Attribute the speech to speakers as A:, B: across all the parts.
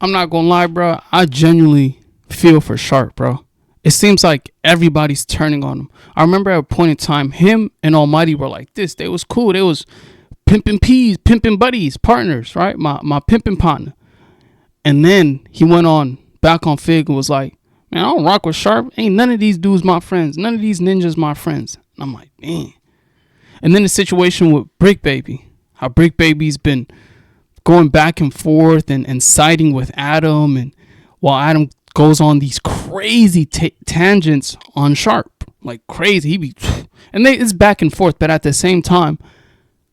A: I'm not gonna lie, bro. I genuinely feel for Sharp, bro. It seems like everybody's turning on him. I remember at a point in time, him and Almighty were like this. They was cool. They was pimping peas, pimping buddies, partners, right? My pimping partner. And then he went on back on Figg and was like, man, I don't rock with Sharp. Ain't none of these dudes my friends. None of these ninjas my friends. And I'm like, man. And then the situation with Bricc Baby. How Bricc Baby's been going back and forth and siding with Adam. And while Adam goes on these crazy tangents on Sharp. Like crazy. It's back and forth. But at the same time,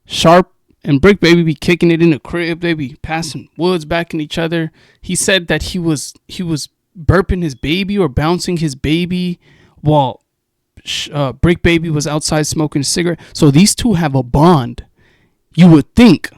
A: Sharp and Bricc Baby be kicking it in the crib. They be passing woods back in each other. He said that he was burping his baby or bouncing his baby while Bricc Baby was outside smoking a cigarette. So these two have a bond, you would think.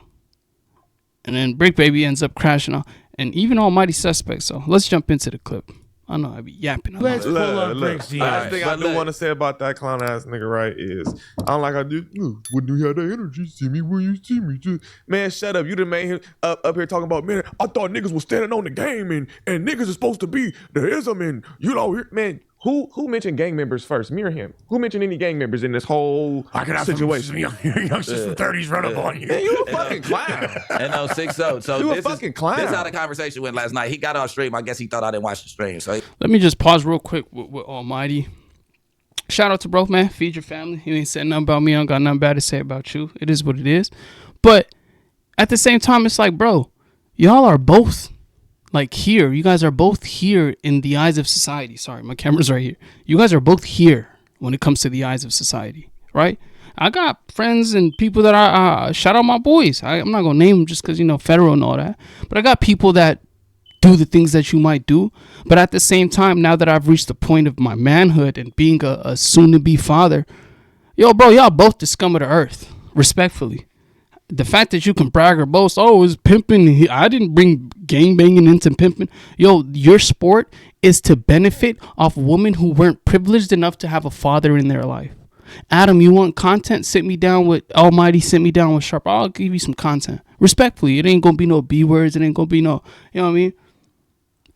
A: And then Bricc Baby ends up crashing out. And even Almighty suspect. So let's jump into the clip. I know I be yapping.
B: Let's pull up
C: Brick's
B: the last thing I do want to say about that clown ass nigga, right, is I don't like how dude, when you have that energy, see me when you see me. Just, man, shut up. You done made him up here talking about, man, I thought niggas was standing on the game and niggas is supposed to be the ism and, you know, man, who mentioned gang members first? Me or him? Who mentioned any gang members in this whole situation?
C: Some youngsters from 30s run up on you.
B: Man, you a fucking clown.
D: And 06-0. So
B: you a fucking clown.
D: This is how the conversation went last night. He got on stream. I guess he thought I didn't watch the stream. So
A: let me just pause real quick with Almighty. Shout out to bro, man. Feed your family. You ain't said nothing about me. I don't got nothing bad to say about you. It is what it is. But at the same time, it's like, bro, y'all are both like here. You guys are both here in the eyes of society. Sorry, my camera's right here. You guys are both here when it comes to the eyes of society, right? I got friends and people that I shout out my boys. I'm not gonna name them just because, you know, federal and all that. But I got people that do the things that you might do. But at the same time, now that I've reached the point of my manhood and being a soon-to-be father, yo, bro, y'all both the scum of the earth, respectfully. The fact that you can brag or boast, oh, it's pimping. I didn't bring gangbanging into pimping. Yo, your sport is to benefit off women who weren't privileged enough to have a father in their life. Adam, you want content? Sit me down with Almighty. Sit me down with Sharp. I'll give you some content. Respectfully, it ain't going to be no B words. It ain't going to be no, you know what I mean?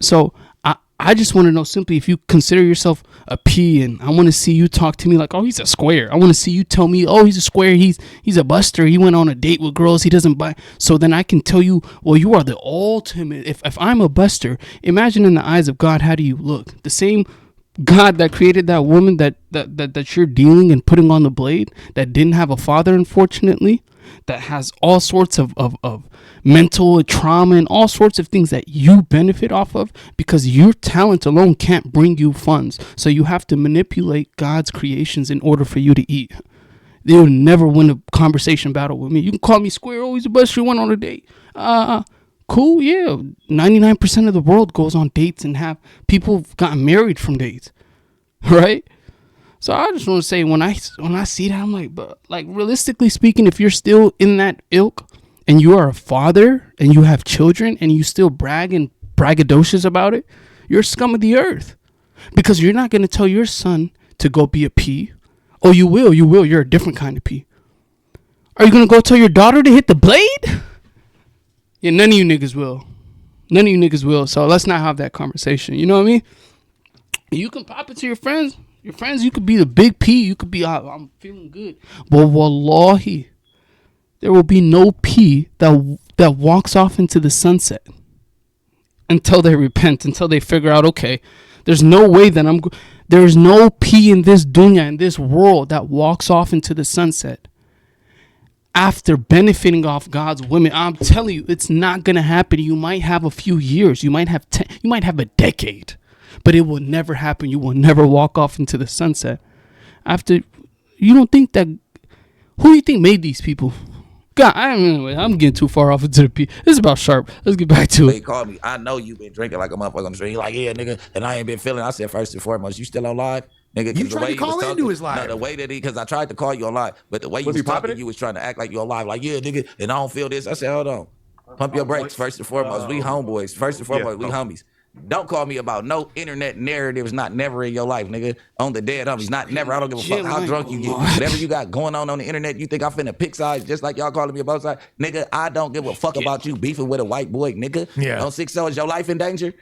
A: So I just want to know simply if you consider yourself a P, and I want to see you talk to me like, oh, he's a square. I want to see you tell me, oh, he's a square. He's a buster. He went on a date with girls. He doesn't buy. So then I can tell you, well, you are the ultimate. If I'm a buster, imagine in the eyes of God, how do you look? The same God that created that woman that you're dealing and putting on the blade, that didn't have a father, unfortunately, that has all sorts of mental trauma and all sorts of things that you benefit off of because your talent alone can't bring you funds. So you have to manipulate God's creations in order for you to eat. They'll never win a conversation battle with me. You can call me square. Oh, he's a buster. Went on a date. Cool. Yeah. 99% of the world goes on dates and have people gotten married from dates. Right? So I just want to say when I see that, I'm like, but like realistically speaking, if you're still in that ilk and you are a father and you have children and you still brag and braggadocious about it, you're scum of the earth, because you're not going to tell your son to go be a P. Oh, you will. You're a different kind of P. Are you going to go tell your daughter to hit the blade? Yeah, none of you niggas will. So let's not have that conversation. You know what I mean? You can pop it to your friends. Your friends, you could be the big P. You could be, I'm feeling good. But wallahi, there will be no P that walks off into the sunset until they repent, until they figure out, okay, there's no way that there's no P in this dunya, in this world, that walks off into the sunset after benefiting off God's women. I'm telling you, it's not going to happen. You might have a few years. You might have a decade. But it will never happen. You will never walk off into the sunset. After, you don't think that, who do you think made these people? God, I'm getting too far off into the P. This is about Sharp. Let's get back to it.
D: He called me. I know you been drinking like a motherfucker on the street. He like, yeah, nigga, and I ain't been feeling. I said, first and foremost, you still on live? Nigga,
C: you tried to call into his live.
D: No, the way that because I tried to call you on live, but the way you was talking, you was trying to act like you on live, like, yeah, nigga, and I don't feel this. I said, hold on. Pump your brakes, first and foremost. We homeboys. First and foremost, we homies. Don't call me about no internet narratives not never in your life, nigga. On the dead homies, not never. I don't give a fuck how drunk you get. Whatever you got going on the internet, you think I'm finna pick sides just like y'all calling me about side? Nigga, I don't give a fuck about you beefing with a white boy, nigga.
C: Yeah.
D: On 6 is your life in danger?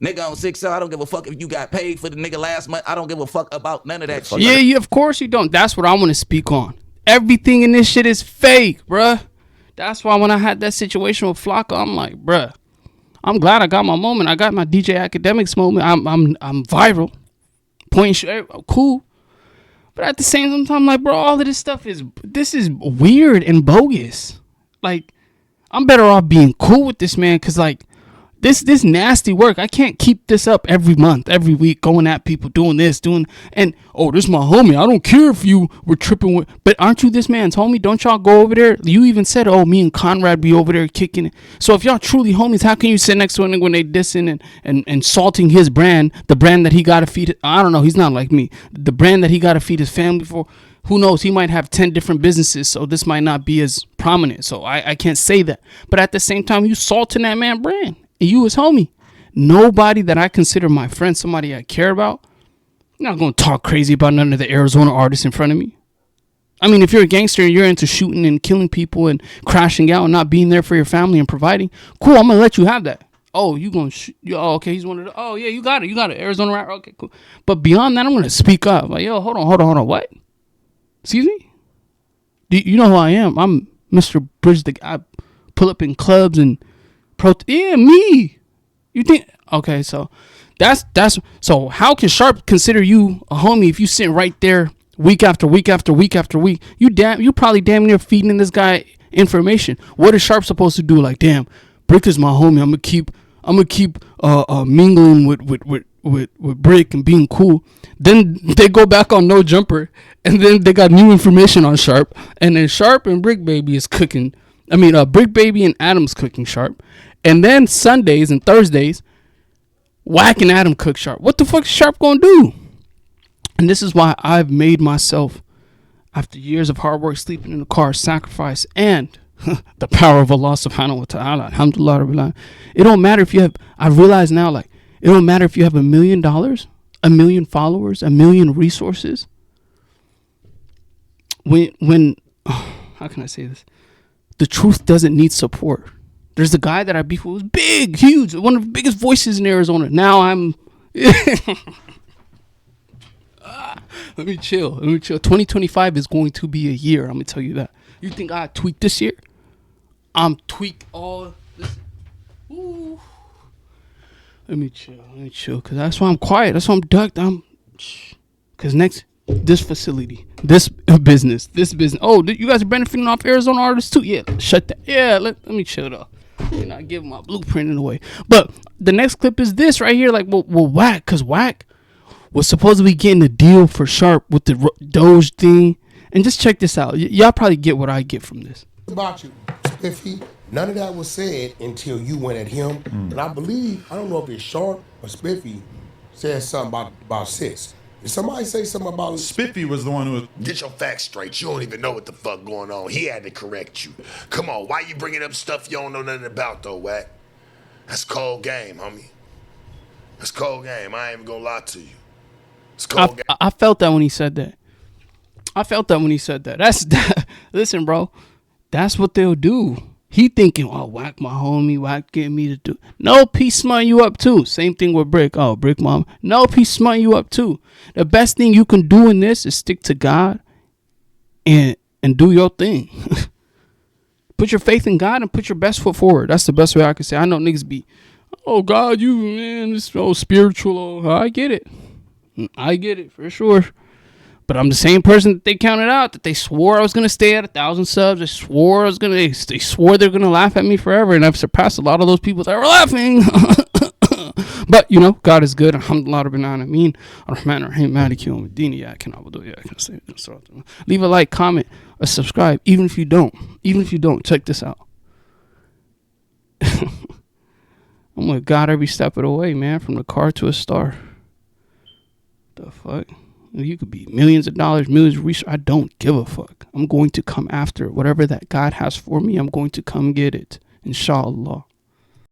D: Nigga, on 6 I don't give a fuck if you got paid for the nigga last month. I don't give a fuck about none of that shit.
A: Yeah, of course you don't. That's what I want to speak on. Everything in this shit is fake, bruh. That's why when I had that situation with Flocka, I'm like, bruh, I'm glad I got my moment. I got my DJ Academics moment. I'm viral. Point shit, cool. But at the same time, I'm like, bro, all of this stuff is weird and bogus. Like, I'm better off being cool with this man, cause like this nasty work. I can't keep this up every month, every week, going at people, doing this, and this is my homie. I don't care if you were tripping with, but aren't you this man's homie? Don't y'all go over there? You even said, me and Conrad be over there kicking it. So if y'all truly homies, how can you sit next to a nigga when they dissing and salting his brand, the brand that he gotta feed? I don't know. He's not like me. The brand that he gotta feed his family for. Who knows? He might have 10 different businesses, so this might not be as prominent. So I can't say that. But at the same time, you salting that man brand. And you his homie. Nobody that I consider my friend, somebody I care about, I'm not going to talk crazy about none of the Arizona artists in front of me. I mean, if you're a gangster and you're into shooting and killing people and crashing out and not being there for your family and providing, cool, I'm going to let you have that. Oh, you going to shoot? Oh, okay, he's one of the, oh, yeah, you got it. Arizona rapper, okay, cool. But beyond that, I'm going to speak up. Like, yo, hold on, what? Excuse me? You know who I am? I'm Mr. Bridge, the guy. Pull up in clubs and yeah, me. You think? Okay, so that's so. How can Sharp consider you a homie if you sitting right there week after week after week after week? You probably damn near feeding this guy information. What is Sharp supposed to do? Like, damn, Bricc is my homie. I'm gonna keep mingling with Bricc and being cool. Then they go back on No Jumper, and then they got new information on Sharp, and then Sharp and Bricc Baby is cooking. I mean, Bricc Baby and Adam's cooking Sharp. And then Sundays and Thursdays, Wack and Adam cook Sharp. What the fuck is Sharp gonna do? And this is why I've made myself, after years of hard work, sleeping in the car, sacrifice, and the power of Allah subhanahu wa ta'ala, alhamdulillah rabbil alamin. It don't matter if you have, I realize now, like, it don't matter if you have $1 million, 1 million followers, 1 million resources. When how can I say this? The truth doesn't need support. There's a guy that I beef with, was big, huge, one of the biggest voices in Arizona. Now I'm let me chill. 2025 is going to be a year. I'm gonna tell you that. You think I tweaked this year? I'm tweaked all this. Ooh. Let me chill, cause that's why I'm quiet. That's why I'm ducked. Cause next, this facility, this business. Oh, you guys are benefiting off Arizona artists too? Yeah, shut that. Yeah, let me chill though. You're not giving my blueprint in the way. But the next clip is this right here. Like, well, Wack, cause Wack was supposed to be getting a deal for Sharp with the Doge thing. And just check this out. Y'all probably get what I get from this.
E: About you, Spiffy. None of that was said until you went at him. And I believe, I don't know if it's Sharp or Spiffy, said something about Sis. Did somebody say something about
C: Spiffy was the one who was...
F: Get your facts straight. You don't even know what the fuck going on. He had to correct you. Come on, why you bringing up stuff you don't know nothing about, though, Wack? That's cold game, homie. That's cold game. I ain't even gonna lie to you. It's cold game.
A: I felt that when he said that. That's that. Listen, bro. That's what they'll do. He thinking, oh, Wack my homie, Wack getting me to do. No, he's smutting you up too. Same thing with Bricc. Oh, Bricc mom. No, he's smutting you up too. The best thing you can do in this is stick to God and do your thing. Put your faith in God and put your best foot forward. That's the best way I can say. I know niggas be, oh God, you man, this so spiritual. Oh, I get it for sure. But I'm the same person that they counted out, that they swore I was going to stay at 1,000 subs. They swore they swore they're going to laugh at me forever. And I've surpassed a lot of those people that were laughing. But, you know, God is good. Alhamdulillah rabbil alameen. Ar-Rahman ar-Rahim. Maliki yawmiddin. Yeah, I can do it. I can say it. Leave a like, comment, or subscribe. Even if you don't, check this out. I'm with God every step of the way, man. From the car to a star. The fuck? You could be millions of dollars, millions of research. I don't give a fuck. I'm going to come after whatever that God has for me. I'm going to come get it. Inshallah.